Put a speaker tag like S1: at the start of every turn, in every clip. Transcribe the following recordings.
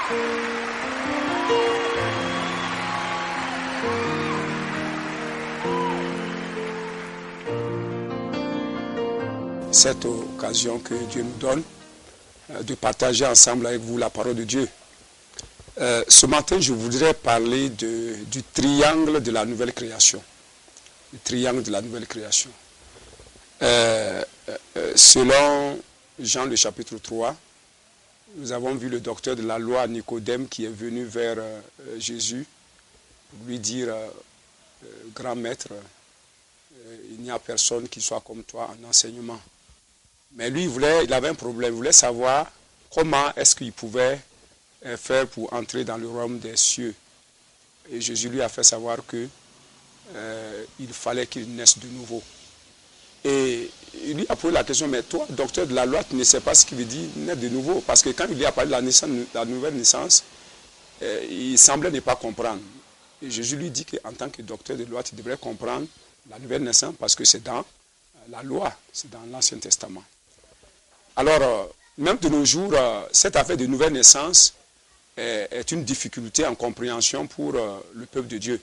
S1: Cette occasion que Dieu nous donne de partager ensemble avec vous la parole de Dieu. Ce matin, je voudrais parler du triangle de la nouvelle création. Le triangle de la nouvelle création. Selon Jean le chapitre 3, nous avons vu le docteur de la loi Nicodème qui est venu vers Jésus pour lui dire, grand maître, il n'y a personne qui soit comme toi en enseignement. Mais lui, il avait un problème, il voulait savoir comment est-ce qu'il pouvait faire pour entrer dans le royaume des cieux. Et Jésus lui a fait savoir que il fallait qu'il naisse de nouveau. Et il lui a posé la question, mais toi, docteur de la loi, tu ne sais pas ce qu'il veut dire naître de nouveau. Parce que quand il lui a parlé de la nouvelle naissance, il semblait ne pas comprendre. Et Jésus lui dit qu'en tant que docteur de loi, tu devrais comprendre la nouvelle naissance parce que c'est dans la loi, c'est dans l'Ancien Testament. Alors, même de nos jours, cette affaire de nouvelle naissance est une difficulté en compréhension pour le peuple de Dieu.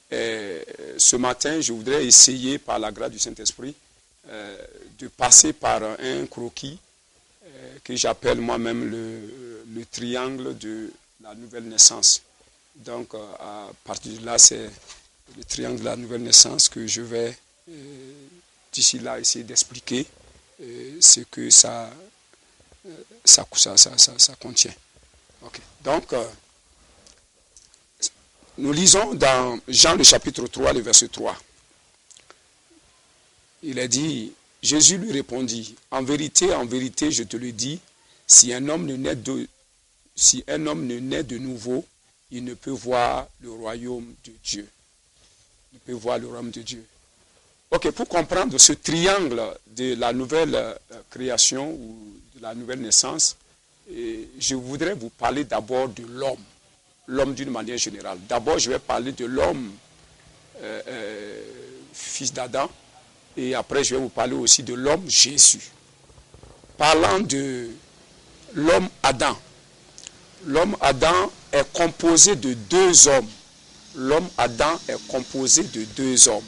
S1: Et ce matin, je voudrais essayer, par la grâce du Saint-Esprit, de passer par un croquis que j'appelle moi-même le triangle de la nouvelle naissance. Donc, à partir de là, c'est le triangle de la nouvelle naissance que je vais, d'ici là, essayer d'expliquer ce que ça contient. Okay. Donc, nous lisons dans Jean le chapitre 3, le verset 3. Il est dit, Jésus lui répondit, en vérité, je te le dis, si un homme ne naît de nouveau, il ne peut voir le royaume de Dieu. Il ne peut voir le royaume de Dieu. Ok, pour comprendre ce triangle de la nouvelle création ou de la nouvelle naissance, je voudrais vous parler d'abord de l'homme. L'homme d'une manière générale. D'abord, je vais parler de l'homme, fils d'Adam, et après, je vais vous parler aussi de l'homme Jésus. Parlant de l'homme Adam. L'homme Adam est composé de deux hommes. L'homme Adam est composé de deux hommes.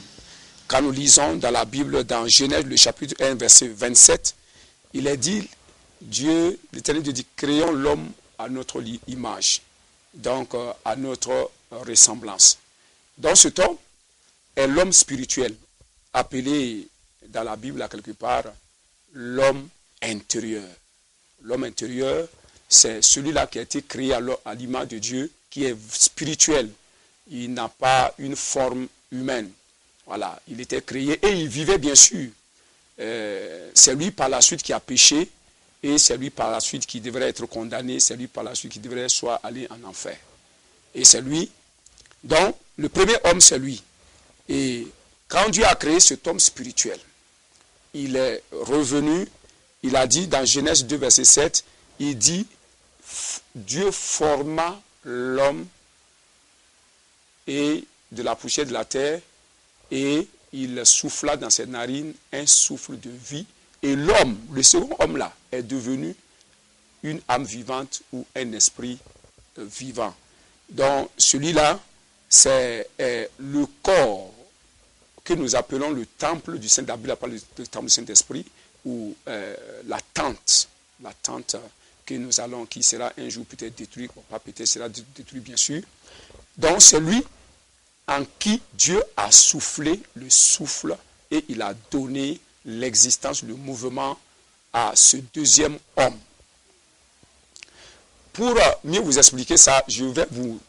S1: Quand nous lisons dans la Bible, dans Genèse, le chapitre 1, verset 27, il est dit, l'Éternel Dieu dit, créons l'homme à notre image. Donc, à notre ressemblance. Donc, cet homme est l'homme spirituel, appelé dans la Bible, à quelque part, l'homme intérieur. L'homme intérieur, c'est celui-là qui a été créé à l'image de Dieu, qui est spirituel. Il n'a pas une forme humaine. Voilà, il était créé et il vivait bien sûr. C'est lui par la suite qui a péché. Et c'est lui par la suite qui devrait être condamné, c'est lui par la suite qui devrait soit aller en enfer. Et c'est lui. Donc, le premier homme, c'est lui. Et quand Dieu a créé cet homme spirituel, il est revenu, il a dit dans Genèse 2, verset 7, il dit, Dieu forma l'homme et de la poussière de la terre, et il souffla dans ses narines un souffle de vie. Et l'homme, le second homme là, est devenu une âme vivante ou un esprit vivant. Donc celui-là, c'est le corps que nous appelons le temple du Saint, la Bible appelle le temple du Saint-Esprit, ou la tente que nous allons, qui sera un jour peut-être détruite, pas peut-être sera détruite bien sûr. Donc c'est lui en qui Dieu a soufflé le souffle et il a donné l'existence, le mouvement à ce deuxième homme. Pour mieux vous expliquer ça, je vais vous,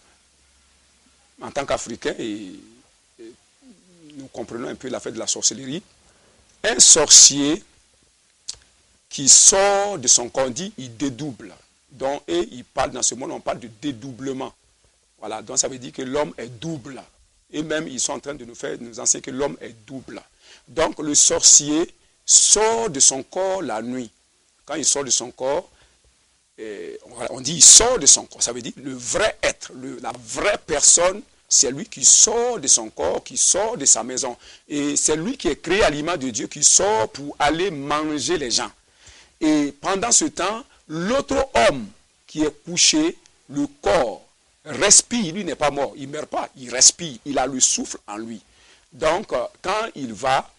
S1: en tant qu'Africain, et nous comprenons un peu l'affaire de la sorcellerie, un sorcier qui sort de son corps, dit, il dédouble. Donc, et il parle dans ce monde, on parle de dédoublement. Voilà, donc ça veut dire que l'homme est double. Et même, ils sont en train de nous enseigner que l'homme est double. Donc, le sorcier sort de son corps la nuit. Quand il sort de son corps, on dit il sort de son corps. Ça veut dire le vrai être, la vraie personne, c'est lui qui sort de son corps, qui sort de sa maison. Et c'est lui qui est créé à l'image de Dieu, qui sort pour aller manger les gens. Et pendant ce temps, l'autre homme qui est couché le corps respire, lui n'est pas mort, il ne meurt pas, il respire, il a le souffle en lui. Donc, quand il va,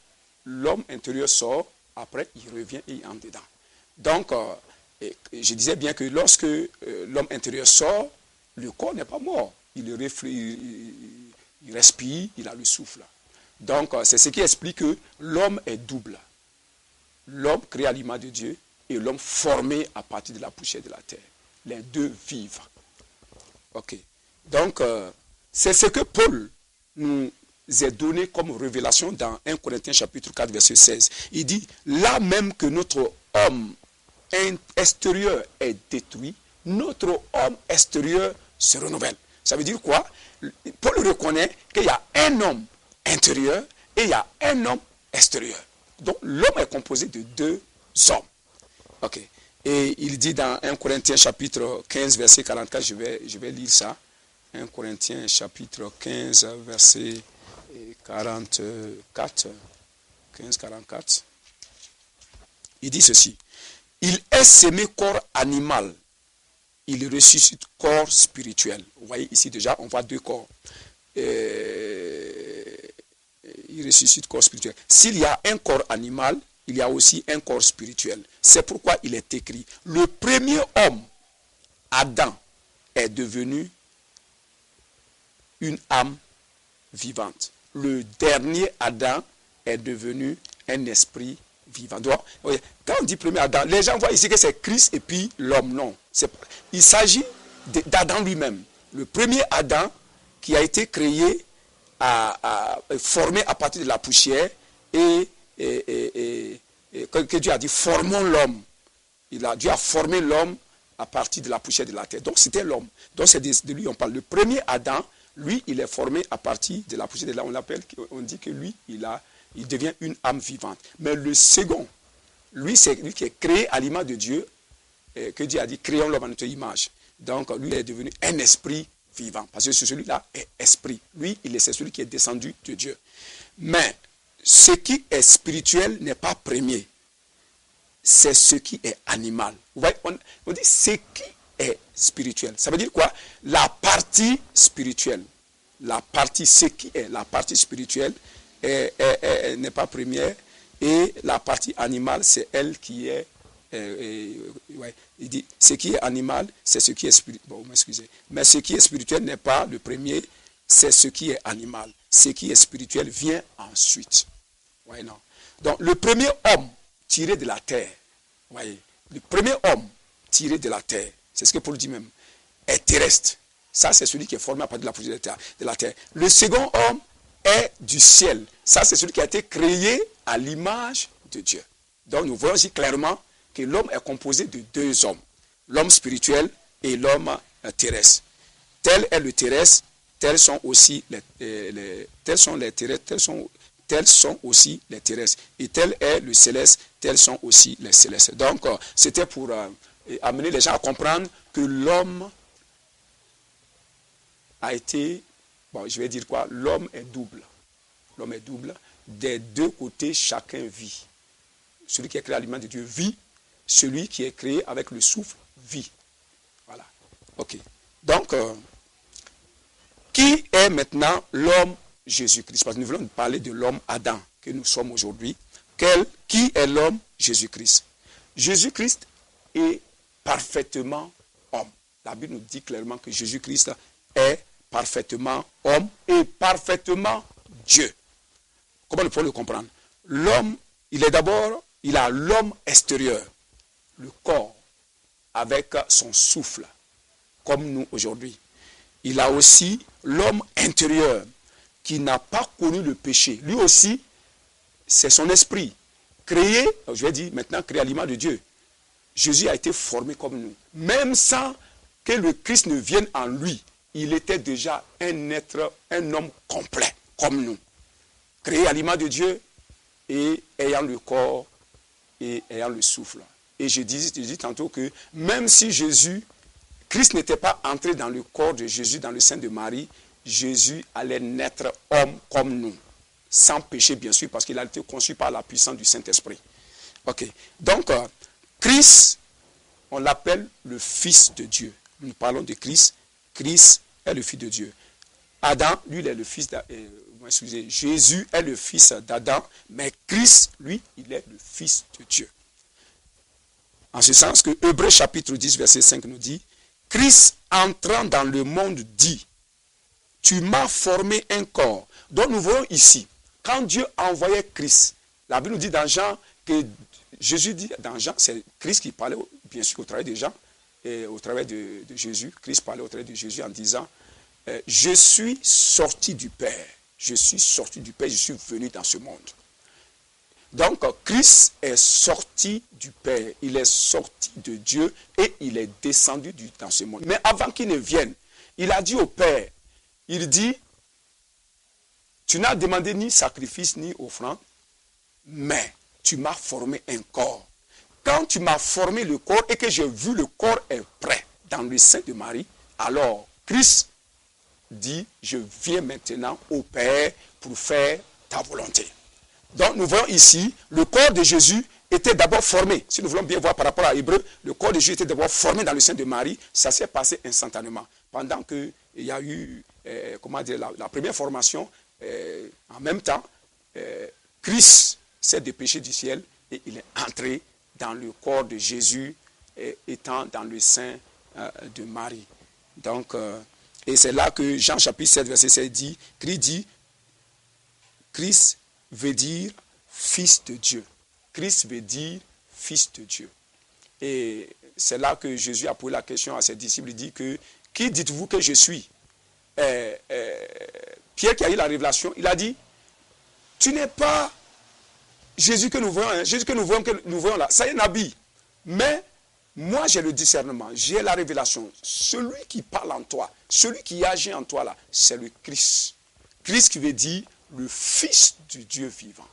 S1: l'homme intérieur sort, après il revient et il entre dedans. Donc, je disais bien que lorsque l'homme intérieur sort, le corps n'est pas mort. Il respire, il a le souffle. Donc, c'est ce qui explique que l'homme est double. L'homme créé à l'image de Dieu et l'homme formé à partir de la poussière de la terre. Les deux vivent. Ok. Donc, c'est ce que Paul nous a donné comme révélation dans 1 Corinthiens chapitre 4, verset 16. Il dit, là même que notre homme extérieur est détruit, notre homme extérieur se renouvelle. Ça veut dire quoi? Paul reconnaît qu'il y a un homme intérieur et il y a un homme extérieur. Donc l'homme est composé de deux hommes. Ok. Et il dit dans 1 Corinthiens chapitre 15, verset 44, je vais lire ça. 1 Corinthiens chapitre 15, verset 44. 15, 44. Il dit ceci. Il est semé corps animal. Il ressuscite corps spirituel. Vous voyez ici déjà, on voit deux corps. Il ressuscite corps spirituel. S'il y a un corps animal, il y a aussi un corps spirituel. C'est pourquoi il est écrit, le premier homme, Adam, est devenu une âme vivante. Le dernier Adam est devenu un esprit vivant. Donc, quand on dit premier Adam, les gens voient ici que c'est Christ et puis l'homme. Non. Il s'agit d'Adam lui-même. Le premier Adam qui a été créé, formé à partir de la poussière et que Dieu a dit, formons l'homme. Dieu a formé l'homme à partir de la poussière de la terre. Donc c'était l'homme. Donc c'est de lui on parle. Le premier Adam, lui, il est formé à partir de la poussière de la terre. On dit que lui, il devient une âme vivante. Mais le second, lui, c'est lui qui est créé à l'image de Dieu, que Dieu a dit, créons l'homme à notre image. Donc lui, il est devenu un esprit vivant. Parce que celui-là est esprit. Lui, c'est celui qui est descendu de Dieu. Mais ce qui est spirituel n'est pas premier. C'est ce qui est animal. Vous voyez, on dit ce qui est spirituel. Ça veut dire quoi? La partie spirituelle. Ce qui est la partie spirituelle n'est pas première. Et la partie animale, c'est elle qui est... ouais, il dit, ce qui est animal, c'est ce qui est spirituel. Bon, m'excusez. Mais ce qui est spirituel n'est pas le premier, c'est ce qui est animal. Ce qui est spirituel vient ensuite. Ouais, non. Donc, le premier homme tiré de la terre, voyez, le premier homme tiré de la terre, c'est ce que Paul dit même, est terrestre. Ça, c'est celui qui est formé à partir de la poussière de la terre. Le second homme est du ciel. Ça, c'est celui qui a été créé à l'image de Dieu. Donc, nous voyons ici clairement que l'homme est composé de deux hommes, l'homme spirituel et l'homme terrestre. Tel est le terrestre, tels sont aussi les terrestres, tels sont aussi les terrestres. Et tel est le céleste, tels sont aussi les célestes. Donc, c'était pour amener les gens à comprendre que l'homme a été, bon, je vais dire quoi, l'homme est double. L'homme est double. Des deux côtés, chacun vit. Celui qui est créé à l'image de Dieu vit. Celui qui est créé avec le souffle vit. Voilà. Ok. Donc, qui est maintenant l'homme Jésus-Christ? Parce que nous voulons parler de l'homme Adam que nous sommes aujourd'hui. Qui est l'homme Jésus-Christ? Jésus-Christ est parfaitement homme. La Bible nous dit clairement que Jésus-Christ est parfaitement homme et parfaitement Dieu. Comment nous pouvons le comprendre? L'homme, il a l'homme extérieur, le corps, avec son souffle, comme nous aujourd'hui. Il a aussi l'homme intérieur, qui n'a pas connu le péché. Lui aussi, c'est son esprit. Créé, je vais dire maintenant, créé à l'image de Dieu. Jésus a été formé comme nous. Même sans que le Christ ne vienne en lui, il était déjà un homme complet, comme nous. Créé à l'image de Dieu et ayant le corps et ayant le souffle. Et je dis tantôt que même si Christ n'était pas entré dans le corps de Jésus, dans le sein de Marie, Jésus allait naître homme comme nous. Sans péché, bien sûr, parce qu'il a été conçu par la puissance du Saint-Esprit. Ok. Donc, Christ, on l'appelle le Fils de Dieu. nous parlons de Christ. Christ est le Fils de Dieu. Adam, lui, il est le fils excusez, Jésus est le fils d'Adam, mais Christ, lui, il est le Fils de Dieu. En ce sens que Hébreux chapitre 10, verset 5 nous dit, Christ entrant dans le monde dit, tu m'as formé un corps. Donc nous voyons ici, quand Dieu envoyait Christ, la Bible nous dit dans Jean, que Jésus dit dans Jean, c'est Christ qui parlait, bien sûr, au travers de Jean, et au travers de Jésus. Christ parlait au travers de Jésus en disant, je suis sorti du Père. Je suis sorti du Père, je suis venu dans ce monde. Donc, Christ est sorti du Père. Il est sorti de Dieu et il est descendu dans ce monde. Mais avant qu'il ne vienne, il a dit au Père, il dit, tu n'as demandé ni sacrifice ni offrande, mais tu m'as formé un corps. Quand tu m'as formé le corps et que j'ai vu le corps est prêt dans le sein de Marie, alors Christ dit, je viens maintenant au Père pour faire ta volonté. Donc nous voyons ici, le corps de Jésus était d'abord formé. Si nous voulons bien voir par rapport à Hébreu, le corps de Jésus était d'abord formé dans le sein de Marie. Ça s'est passé instantanément. Pendant qu'il y a eu la première formation, en même temps, Christ s'est dépêché du ciel et il est entré dans le corps de Jésus, étant dans le sein de Marie. Donc, et c'est là que Jean chapitre 7, verset 7 dit, Christ veut dire Fils de Dieu. Christ veut dire Fils de Dieu. Et c'est là que Jésus a posé la question à ses disciples. Il dit que, qui dites-vous que je suis? Pierre qui a eu la révélation, il a dit, tu n'es pas Jésus que nous voyons, hein, Jésus que nous voyons là, ça y est un habit. Mais moi j'ai le discernement, j'ai la révélation. Celui qui parle en toi, celui qui agit en toi là, c'est le Christ. Christ qui veut dire le Fils du Dieu vivant.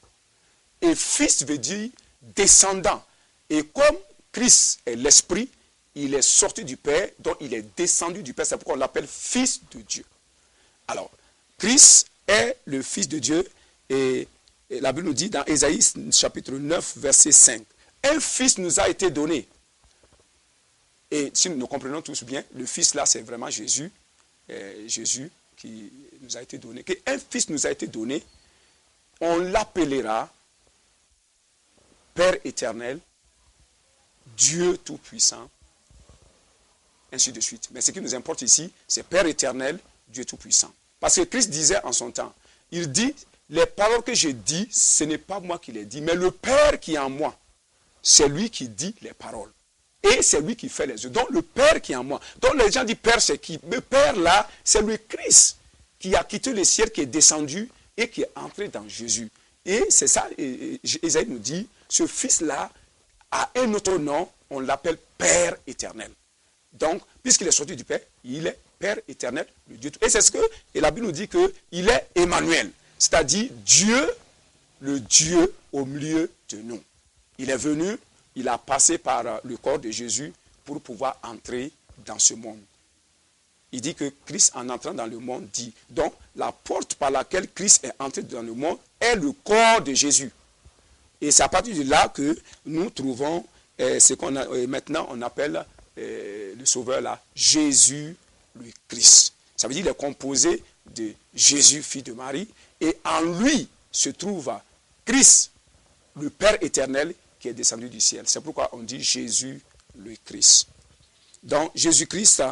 S1: Et Fils veut dire descendant. Et comme Christ est l'Esprit, il est sorti du Père, donc il est descendu du Père. C'est pourquoi on l'appelle Fils de Dieu. Alors, Christ est le Fils de Dieu. Et la Bible nous dit dans Ésaïe chapitre 9, verset 5, un Fils nous a été donné. Et si nous comprenons tous bien, le Fils là, c'est vraiment Jésus. Jésus qui nous a été donné. Un Fils nous a été donné, on l'appellera Père éternel, Dieu tout-puissant, ainsi de suite. Mais ce qui nous importe ici, c'est Père éternel, Dieu tout-puissant. Parce que Christ disait en son temps, il dit, les paroles que je dis, ce n'est pas moi qui les dis, mais le Père qui est en moi, c'est lui qui dit les paroles. Et c'est lui qui fait les œuvres. Donc le Père qui est en moi. Donc les gens disent Père c'est qui? Le Père là, c'est le Christ qui a quitté le ciel, qui est descendu et qui est entré dans Jésus. Et c'est ça, Ésaïe nous dit, ce Fils-là a un autre nom, on l'appelle Père éternel. Donc, puisqu'il est sorti du Père, il est Père éternel, le Dieu tout. Et c'est ce que la Bible nous dit qu'il est Emmanuel, c'est-à-dire Dieu, le Dieu au milieu de nous. Il est venu, il a passé par le corps de Jésus pour pouvoir entrer dans ce monde. Il dit que Christ, en entrant dans le monde, dit, donc la porte par laquelle Christ est entré dans le monde est le corps de Jésus. Et c'est à partir de là que nous trouvons ce qu'on a maintenant on appelle le Sauveur là, Jésus le Christ. Ça veut dire qu'il est composé de Jésus, fils de Marie, et en lui se trouve Christ, le Père éternel, qui est descendu du ciel. C'est pourquoi on dit Jésus le Christ. Donc Jésus-Christ,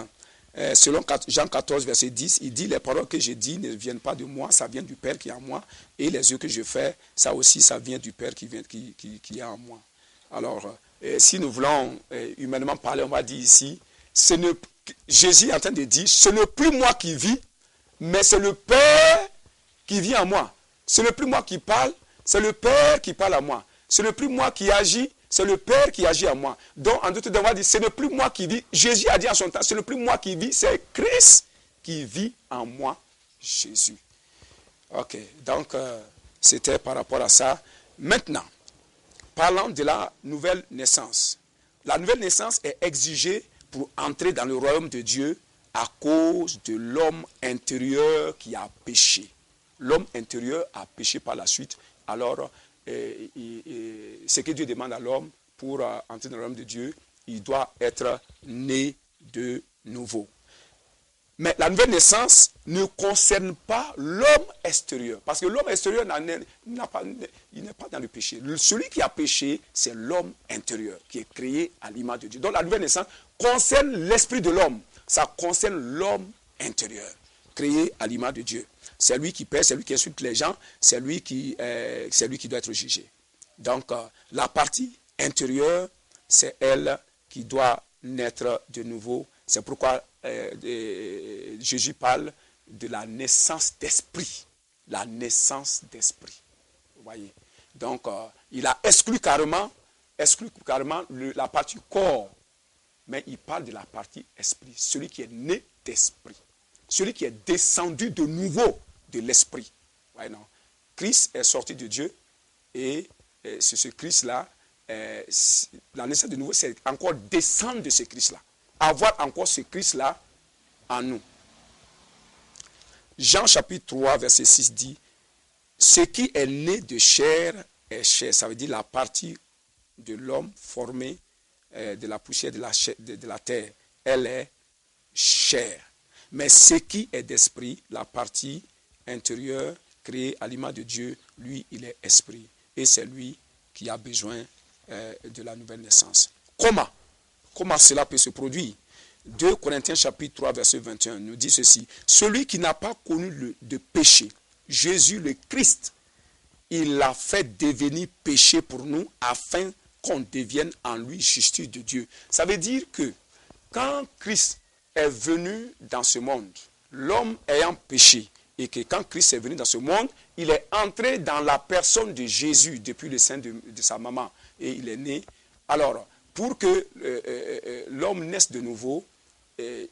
S1: selon Jean 14, verset 10, il dit, les paroles que je dis ne viennent pas de moi, ça vient du Père qui est en moi, et les œuvres que je fais, ça aussi, ça vient du Père qui est en moi. Alors, si nous voulons humainement parler, on va dire ici, Jésus est en train de dire, ce n'est plus moi qui vis, mais c'est le Père qui vit en moi. Ce n'est plus moi qui parle, c'est le Père qui parle à moi. Ce n'est plus moi qui agis, c'est le Père qui agit en moi. Donc, en d'autres termes, on va dire, ce n'est plus moi qui vis. Jésus a dit en son temps, ce n'est plus moi qui vis, c'est Christ qui vit en moi, Jésus. Ok, donc, c'était par rapport à ça. Maintenant, parlons de la nouvelle naissance. La nouvelle naissance est exigée pour entrer dans le royaume de Dieu à cause de l'homme intérieur qui a péché. L'homme intérieur a péché par la suite. Alors, ce que Dieu demande à l'homme pour entrer dans le royaume de Dieu, il doit être né de nouveau. Mais la nouvelle naissance ne concerne pas l'homme extérieur. Parce que l'homme extérieur il n'est pas dans le péché. Celui qui a péché, c'est l'homme intérieur qui est créé à l'image de Dieu. Donc la nouvelle naissance concerne l'esprit de l'homme. Ça concerne l'homme intérieur, créé à l'image de Dieu. C'est lui qui pèse, c'est lui qui insulte les gens, c'est lui qui doit être jugé. Donc la partie intérieure, c'est elle qui doit naître de nouveau. C'est pourquoi Jésus parle de la naissance d'esprit. La naissance d'esprit. Vous voyez. Donc, il a exclu carrément la partie corps. Mais il parle de la partie esprit. Celui qui est né d'esprit. Celui qui est descendu de nouveau de l'esprit. Ouais, non. Christ est sorti de Dieu. Et c'est ce Christ-là. La naissance de nouveau, c'est encore descendre de ce Christ-là. Avoir encore ce Christ-là en nous. Jean chapitre 3, verset 6 dit, « Ce qui est né de chair est chair. » Ça veut dire la partie de l'homme formée de la poussière de la terre. Elle est chair. Mais ce qui est d'esprit, la partie intérieure créée à l'image de Dieu, lui, il est esprit. Et c'est lui qui a besoin de la nouvelle naissance. Comment cela peut se produire? 2 Corinthiens chapitre 3 verset 21 nous dit ceci. Celui qui n'a pas connu de péché, Jésus le Christ, il l'a fait devenir péché pour nous afin qu'on devienne en lui justice de Dieu. Ça veut dire que quand Christ est venu dans ce monde, l'homme ayant péché, et que quand Christ est venu dans ce monde, il est entré dans la personne de Jésus depuis le sein de sa maman. Et il est né. Alors, pour que l'homme naisse de nouveau,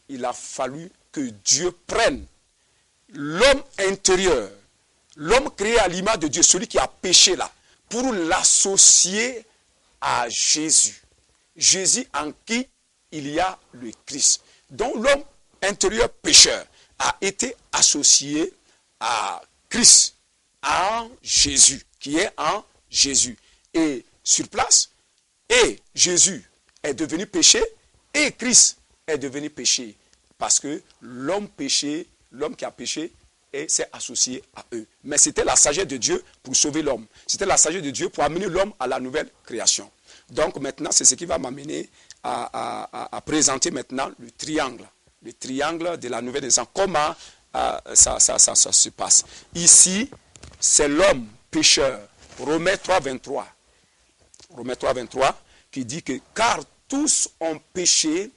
S1: il a fallu que Dieu prenne l'homme intérieur, l'homme créé à l'image de Dieu, celui qui a péché là, pour l'associer à Jésus. Jésus en qui il y a le Christ. Donc l'homme intérieur pécheur a été associé à Christ, en Jésus, qui est en Jésus. Et sur place, et Jésus est devenu péché, et Christ est devenu péché. Parce que l'homme péché, l'homme qui a péché, s'est associé à eux. Mais c'était la sagesse de Dieu pour sauver l'homme. C'était la sagesse de Dieu pour amener l'homme à la nouvelle création. Donc maintenant, c'est ce qui va m'amener à présenter maintenant le triangle de la nouvelle naissance. Comment ça se passe? Ici, c'est l'homme pécheur. Romains 3, 23. Romains 3, 23, qui dit que car tous ont péché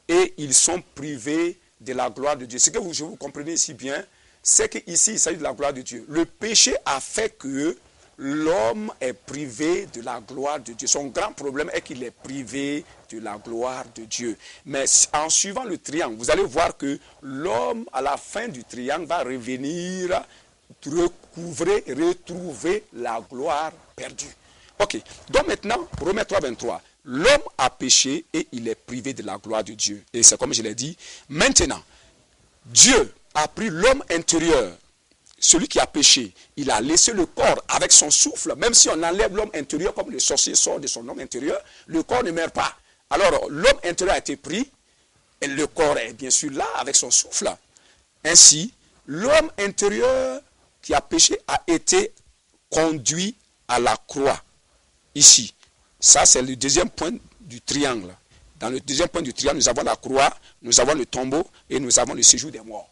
S1: et ils sont privés de la gloire de Dieu. Ce que vous comprenez ici bien, c'est qu'ici, il s'agit de la gloire de Dieu. Le péché a fait que l'homme est privé de la gloire de Dieu. Son grand problème est qu'il est privé de la gloire de Dieu. Mais en suivant le triangle, vous allez voir que l'homme, à la fin du triangle, va revenir retrouver la gloire perdue. Ok, donc maintenant, Romains 3, 23. L'homme a péché et il est privé de la gloire de Dieu. Et c'est comme je l'ai dit. Maintenant, Dieu a pris l'homme intérieur, celui qui a péché. Il a laissé le corps avec son souffle. Même si on enlève l'homme intérieur, comme le sorcier sort de son homme intérieur, le corps ne meurt pas. Alors, l'homme intérieur a été pris, et le corps est bien sûr là, avec son souffle. Ainsi, l'homme intérieur qui a péché a été conduit à la croix. Ici. Ça, c'est le deuxième point du triangle. Dans le deuxième point du triangle, nous avons la croix, nous avons le tombeau et nous avons le séjour des morts.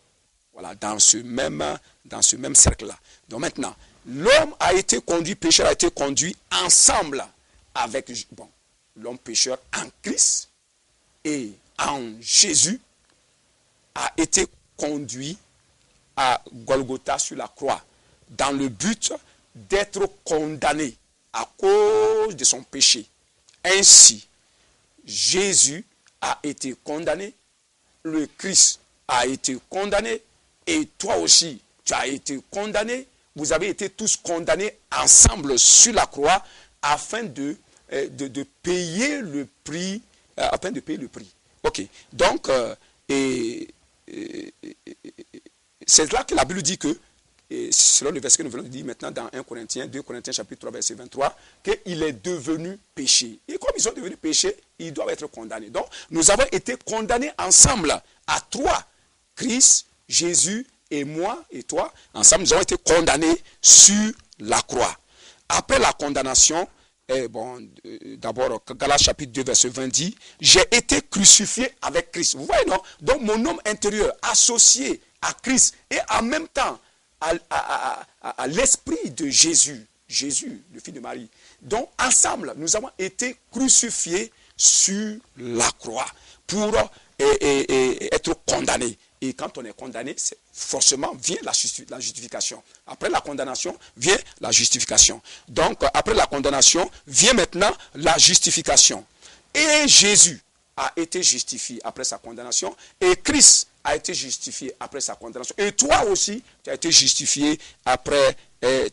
S1: Voilà, dans ce même cercle-là. Donc maintenant, l'homme a été conduit, pécheur a été conduit ensemble avec l'homme pécheur en Christ et en Jésus a été conduit à Golgotha sur la croix dans le but d'être condamné à cause de son péché. Ainsi, Jésus a été condamné, le Christ a été condamné, et toi aussi, tu as été condamné. Vous avez été tous condamnés ensemble sur la croix afin de payer le prix. Ok. Donc, c'est là que la Bible dit que selon le verset que nous venons de dire maintenant dans 2 Corinthiens chapitre 3, verset 23, qu'il est devenu péché. Et comme ils sont devenus péchés, ils doivent être condamnés. Donc, nous avons été condamnés ensemble à trois. Christ, Jésus et moi et toi, ensemble, nous avons été condamnés sur la croix. Après la condamnation, d'abord, Galates chapitre 2, verset 20 dit, j'ai été crucifié avec Christ. Vous voyez, non? Donc, mon homme intérieur associé à Christ et en même temps à l'esprit de Jésus, le fils de Marie. Donc, ensemble, nous avons été crucifiés sur la croix pour être condamnés. Et quand on est condamné, forcément vient la justification. Après la condamnation, vient la justification. Donc, après la condamnation, vient maintenant la justification. Et Jésus a été justifié après sa condamnation. Et Christ a été justifié après sa condamnation. Et toi aussi, tu as été justifié après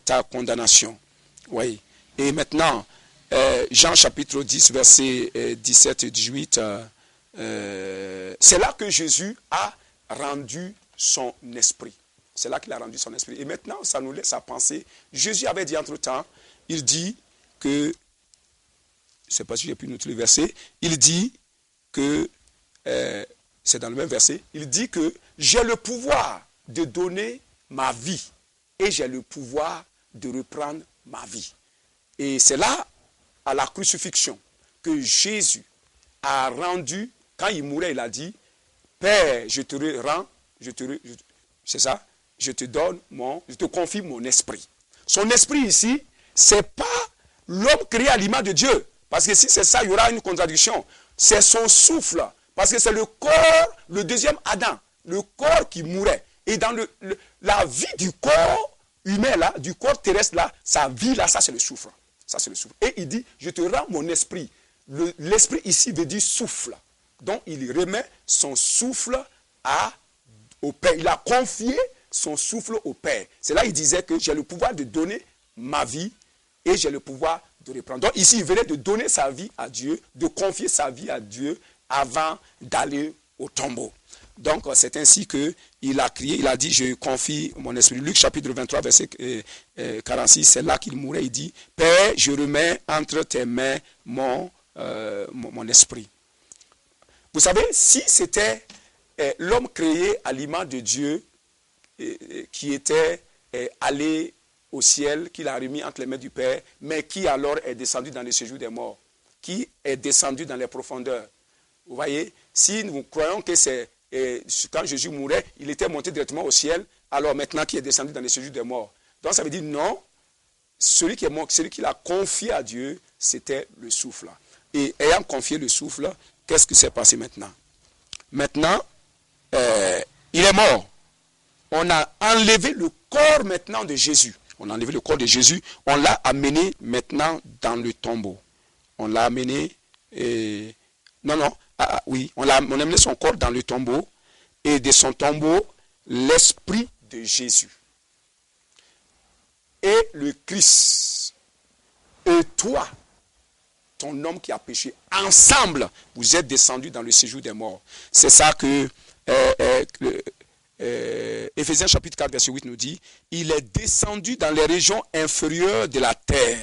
S1: ta condamnation. Oui. Et maintenant, Jean chapitre 10, versets 17 et 18, c'est là que Jésus a rendu son esprit. C'est là qu'il a rendu son esprit. Et maintenant, ça nous laisse à penser. Jésus avait dit entre-temps, il dit que, je ne sais pas si j'ai pu noter le verset, il dit que, c'est dans le même verset, il dit que j'ai le pouvoir de donner ma vie et j'ai le pouvoir de reprendre ma vie. Et c'est là, à la crucifixion, que Jésus a rendu, quand il mourait, il a dit, Père, je te rends, c'est ça, je te confie mon esprit. Son esprit ici, c'est pas l'homme créé à l'image de Dieu. Parce que si c'est ça, il y aura une contradiction. C'est son souffle. Parce que c'est le corps, le deuxième Adam, le corps qui mourait. Et dans la vie du corps humain, là, du corps terrestre, là, sa vie, là, ça c'est le souffle. Ça c'est le souffle. Et il dit, je te rends mon esprit. L'esprit ici veut dire souffle. Donc, il remet son souffle au Père. Il a confié son souffle au Père. C'est là qu'il disait que j'ai le pouvoir de donner ma vie et j'ai le pouvoir de reprendre. Donc, ici, il venait de donner sa vie à Dieu, de confier sa vie à Dieu avant d'aller au tombeau. Donc, c'est ainsi qu'il a crié, il a dit, je confie mon esprit. Luc chapitre 23, verset 46, c'est là qu'il mourait. Il dit, Père, je remets entre tes mains mon esprit. Vous savez, si c'était l'homme créé à l'image de Dieu qui était allé au ciel, qu'il a remis entre les mains du Père, mais qui alors est descendu dans le séjour des morts, qui est descendu dans les profondeurs. Vous voyez, si nous croyons que c'est quand Jésus mourait, il était monté directement au ciel, alors maintenant qui est descendu dans le séjour des morts. Donc ça veut dire non, celui qui est mort, celui qui l'a confié à Dieu, c'était le souffle. Et ayant confié le souffle, qu'est-ce qui s'est passé maintenant? Maintenant, il est mort. On a enlevé le corps maintenant de Jésus. On a enlevé le corps de Jésus. On l'a amené maintenant dans le tombeau. On l'a amené... on a amené son corps dans le tombeau. Et de son tombeau, l'esprit de Jésus. Et le Christ. Et toi, ton homme qui a péché, ensemble, vous êtes descendus dans le séjour des morts. C'est ça que Éphésiens chapitre 4, verset 8 nous dit, il est descendu dans les régions inférieures de la terre.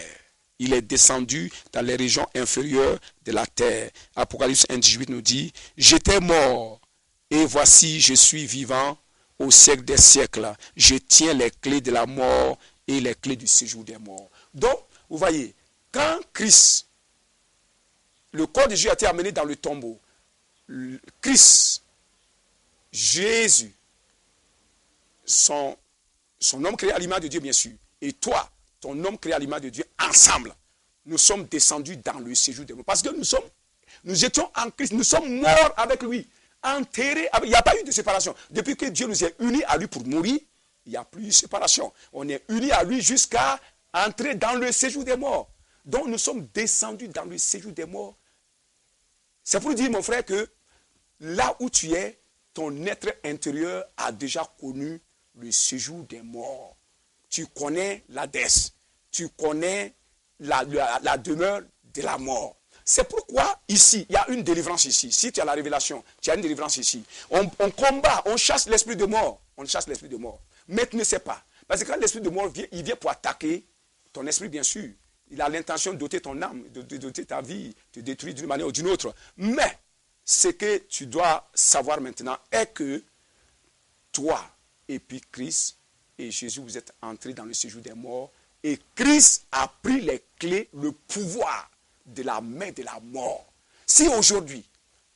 S1: Il est descendu dans les régions inférieures de la terre. Apocalypse 1, 18 nous dit, j'étais mort, et voici, je suis vivant au siècle des siècles. Je tiens les clés de la mort et les clés du séjour des morts. Donc, vous voyez, quand Christ, le corps de Jésus a été amené dans le tombeau. Christ, Jésus, son homme créé à l'image de Dieu, bien sûr, et toi, ton homme créé à l'image de Dieu, ensemble, nous sommes descendus dans le séjour des morts. Parce que nous étions en Christ, nous sommes morts avec lui, enterrés avec, il n'y a pas eu de séparation. Depuis que Dieu nous est unis à lui pour mourir, il n'y a plus de séparation. On est unis à lui jusqu'à entrer dans le séjour des morts. Donc nous sommes descendus dans le séjour des morts. C'est pour dire, mon frère, que là où tu es, ton être intérieur a déjà connu le séjour des morts. Tu connais l'Hadès. Tu connais la demeure de la mort. C'est pourquoi ici, il y a une délivrance ici. Si tu as la révélation, tu as une délivrance ici. On combat, on chasse l'esprit de mort. On chasse l'esprit de mort. Mais tu ne sais pas. Parce que quand l'esprit de mort vient, il vient pour attaquer ton esprit, bien sûr. Il a l'intention de doter ton âme, de doter ta vie, de détruire d'une manière ou d'une autre. Mais ce que tu dois savoir maintenant est que toi et puis Christ et Jésus, vous êtes entrés dans le séjour des morts. Et Christ a pris les clés, le pouvoir de la main de la mort. Si aujourd'hui,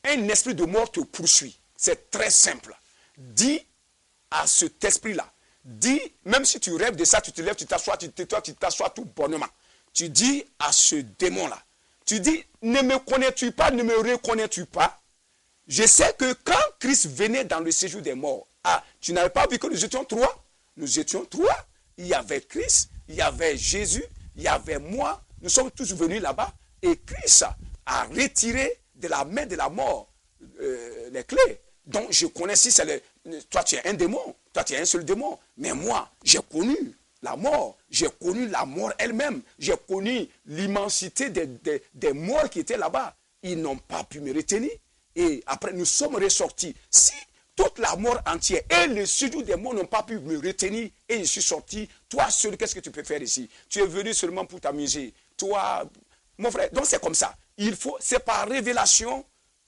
S1: un esprit de mort te poursuit, c'est très simple. Dis à cet esprit-là, dis, même si tu rêves de ça, tu te lèves, tu t'assois tout bonnement. Tu dis à ce démon-là, tu dis, ne me connais-tu pas, ne me reconnais-tu pas? Je sais que quand Christ venait dans le séjour des morts, tu n'avais pas vu que nous étions trois? Nous étions trois. Il y avait Christ, il y avait Jésus, il y avait moi. Nous sommes tous venus là-bas et Christ a retiré de la main de la mort les clés. Donc je connais si c'est toi tu es un démon, toi tu es un seul démon. Mais moi, j'ai connu la mort, j'ai connu la mort elle-même, j'ai connu l'immensité des morts qui étaient là-bas. Ils n'ont pas pu me retenir. Et après, nous sommes ressortis. Si toute la mort entière et le séjour des morts n'ont pas pu me retenir et je suis sorti, toi seul, qu'est-ce que tu peux faire ici? Tu es venu seulement pour t'amuser. Toi, mon frère, donc c'est comme ça. C'est par révélation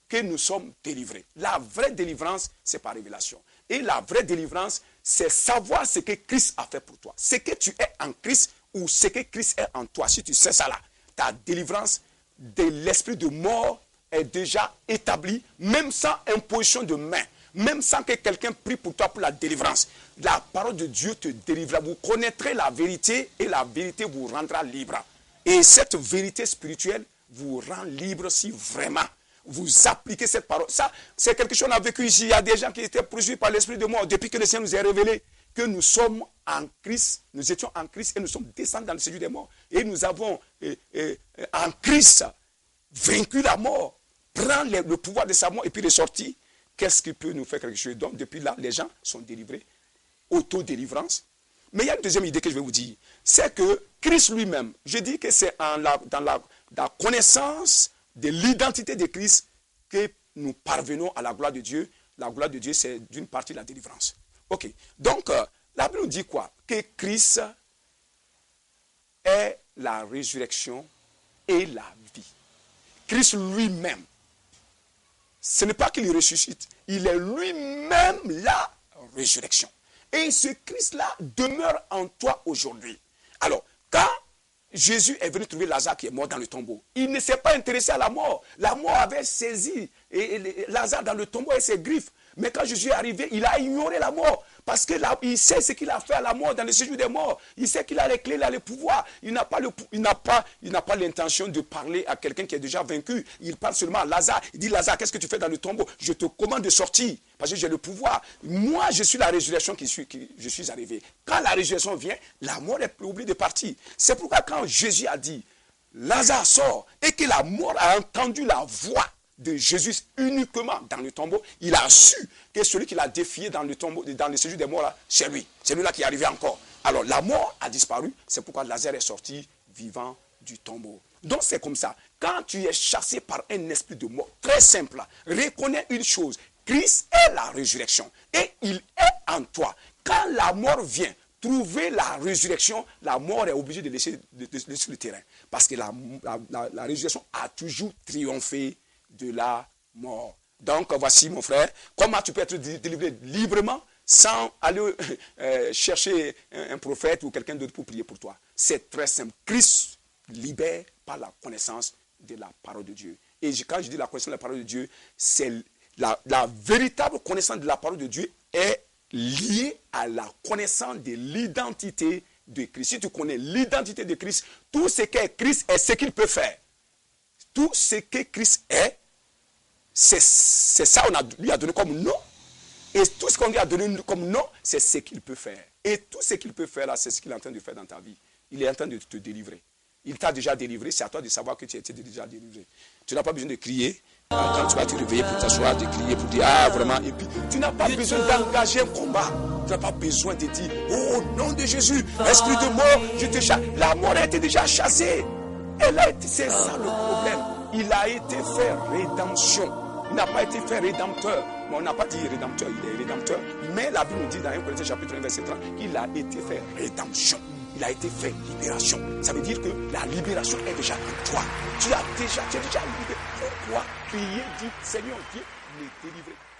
S1: que nous sommes délivrés. La vraie délivrance, c'est par révélation. Et la vraie délivrance, c'est savoir ce que Christ a fait pour toi. Ce que tu es en Christ ou ce que Christ est en toi. Si tu sais ça là, ta délivrance de l'esprit de mort est déjà établie, même sans imposition de main, même sans que quelqu'un prie pour toi pour la délivrance. La parole de Dieu te délivrera. Vous connaîtrez la vérité et la vérité vous rendra libre. Et cette vérité spirituelle vous rend libre si vraiment vous appliquez cette parole. Ça, c'est quelque chose qu'on a vécu ici. Il y a des gens qui étaient poursuivis par l'esprit de mort depuis que le Seigneur nous a révélé que nous sommes en Christ, nous étions en Christ et nous sommes descendus dans le séjour des morts. Et nous avons en Christ vaincu la mort, prend le pouvoir de sa mort et puis ressorti. Qu'est-ce qui peut nous faire quelque chose? Donc depuis là, les gens sont délivrés, auto-délivrance. Mais il y a une deuxième idée que je vais vous dire, c'est que Christ lui-même, je dis que c'est dans la connaissance de l'identité de Christ que nous parvenons à la gloire de Dieu. La gloire de Dieu, c'est d'une partie la délivrance. Ok, donc la Bible nous dit quoi? Que Christ est la résurrection et la vie. Christ lui-même, ce n'est pas qu'il ressuscite, il est lui-même la résurrection. Et ce Christ-là demeure en toi aujourd'hui. Alors, quand Jésus est venu trouver Lazare qui est mort dans le tombeau, il ne s'est pas intéressé à la mort. La mort avait saisi Lazare dans le tombeau et ses griffes. Mais quand Jésus est arrivé, il a ignoré la mort. Parce qu'il sait ce qu'il a fait à la mort dans le séjour des morts. Il sait qu'il a les clés, il a le pouvoir. Il n'a pas l'intention de parler à quelqu'un qui est déjà vaincu. Il parle seulement à Lazare. Il dit, Lazare, qu'est-ce que tu fais dans le tombeau? Je te commande de sortir. Parce que j'ai le pouvoir. Moi, je suis la résurrection je suis arrivé. Quand la résurrection vient, la mort est oubliée de partir. C'est pourquoi quand Jésus a dit, Lazare sort, et que la mort a entendu la voix de Jésus uniquement dans le tombeau, il a su que celui qui l'a défié dans le tombeau, dans le séjour des morts, là, c'est lui. C'est lui là qui est arrivé encore. Alors la mort a disparu, c'est pourquoi Lazare est sorti vivant du tombeau. Donc c'est comme ça. Quand tu es chassé par un esprit de mort, très simple, reconnais une chose, Christ est la résurrection et il est en toi. Quand la mort vient trouver la résurrection, la mort est obligée de laisser le terrain. Parce que la résurrection a toujours triomphé de la mort. Donc voici mon frère, comment tu peux être délivré librement sans aller chercher un prophète ou quelqu'un d'autre pour prier pour toi. C'est très simple. Christ libère par la connaissance de la parole de Dieu. Et quand je dis la connaissance de la parole de Dieu, c'est la véritable connaissance de la parole de Dieu est liée à la connaissance de l'identité de Christ. Si tu connais l'identité de Christ, tout ce qu'est Christ est ce qu'il peut faire. Tout ce que Christ est, c'est ça qu'on lui a donné comme nom. Et tout ce qu'on lui a donné comme nom, c'est ce qu'il peut faire. Et tout ce qu'il peut faire là, c'est ce qu'il est en train de faire dans ta vie. Il est en train de te délivrer. Il t'a déjà délivré, c'est à toi de savoir que tu as été déjà délivré. Tu n'as pas besoin de crier. Quand tu vas te réveiller pour t'asseoir, de crier pour dire, ah vraiment, et puis tu n'as pas besoin d'engager un combat. Tu n'as pas besoin de dire, oh au nom de Jésus, esprit de mort, je te chasse. La mort a été déjà chassée. C'est ça le problème. Il a été fait rédemption. Il n'a pas été fait rédempteur. Mais on n'a pas dit rédempteur, il est rédempteur. Mais la Bible nous dit dans 1 Corinthiens chapitre 1, verset 30, il a été fait rédemption. Il a été fait libération. Ça veut dire que la libération est déjà en toi. Tu es déjà libéré. Pourquoi prier, dire Seigneur, viens me délivrer?